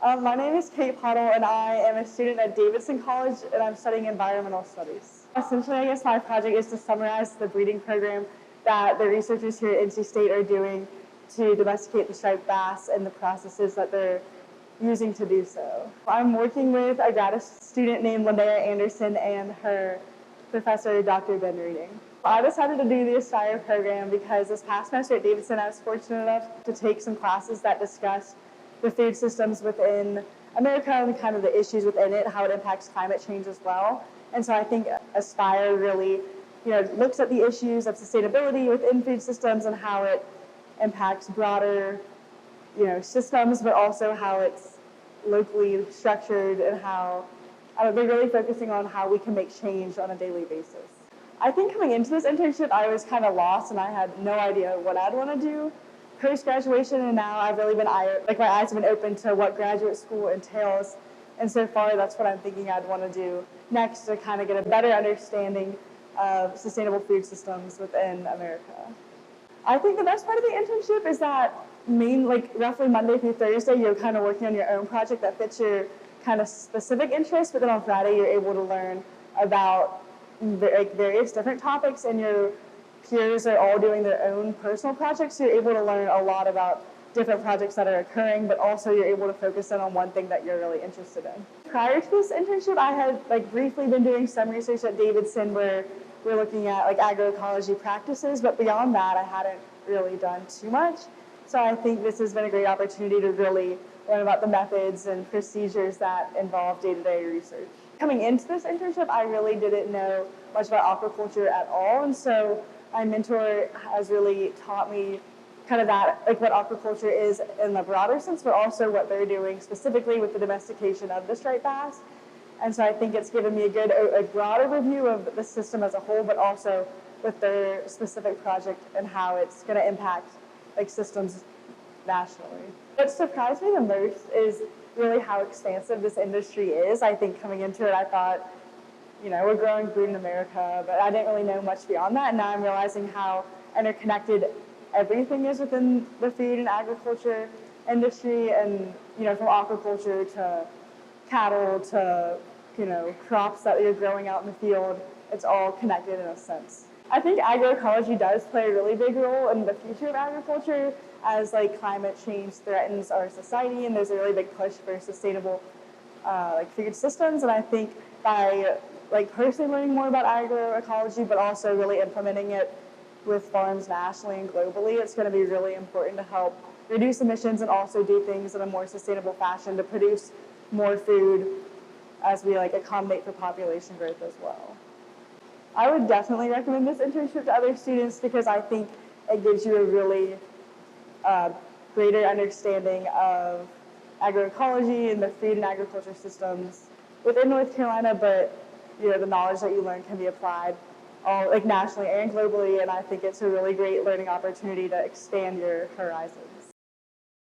My name is Kate Pottle, and I am a student at Davidson College, and I'm studying environmental studies. Essentially, I guess my project is to summarize the breeding program that the researchers here at NC State are doing to domesticate the striped bass and the processes that they're using to do so. I'm working with a grad student named Linnea Andersen and her professor, Dr. Ben Reading. I decided to do the Aspire program because this past semester at Davidson, I was fortunate enough to take some classes that discussed the food systems within America and kind of the issues within it, how it impacts climate change as well. And so I think Aspire really, looks at the issues of sustainability within food systems and how it impacts broader, systems, but also how it's locally structured and how they're really focusing on how we can make change on a daily basis. I think coming into this internship, I was kind of lost and I had no idea what I'd want to do post-graduation, and now I've really been, my eyes have been open to what graduate school entails, and so far that's what I'm thinking I'd want to do next to kind of get a better understanding of sustainable food systems within America. I think the best part of the internship is that roughly Monday through Thursday, you're kind of working on your own project that fits your kind of specific interests, but then on Friday you're able to learn about various different topics, and your peers are all doing their own personal projects, so you're able to learn a lot about different projects that are occurring, but also you're able to focus in on one thing that you're really interested in. Prior to this internship, I had briefly been doing some research at Davidson where we're looking at agroecology practices, but beyond that, I hadn't really done too much. So I think this has been a great opportunity to really learn about the methods and procedures that involve day-to-day research. Coming into this internship, I really didn't know much about aquaculture at all, and so my mentor has really taught me kind of that, what aquaculture is in the broader sense, but also what they're doing specifically with the domestication of the striped bass. And so I think it's given me a broad overview of the system as a whole, but also with their specific project and how it's going to impact systems nationally. What surprised me the most is really how expansive this industry is. I think coming into it, I thought, we're growing food in America, but I didn't really know much beyond that. And now I'm realizing how interconnected everything is within the food and agriculture industry, and, from aquaculture to cattle to, crops that you're growing out in the field, it's all connected in a sense. I think agroecology does play a really big role in the future of agriculture as climate change threatens our society, and there's a really big push for sustainable food systems. And I think by personally learning more about agroecology, but also really implementing it with farms nationally and globally, it's going to be really important to help reduce emissions and also do things in a more sustainable fashion to produce more food as we accommodate for population growth as well. I would definitely recommend this internship to other students because I think it gives you a really greater understanding of agroecology and the food and agriculture systems within North Carolina, but the knowledge that you learn can be applied all nationally and globally, and I think it's a really great learning opportunity to expand your horizons.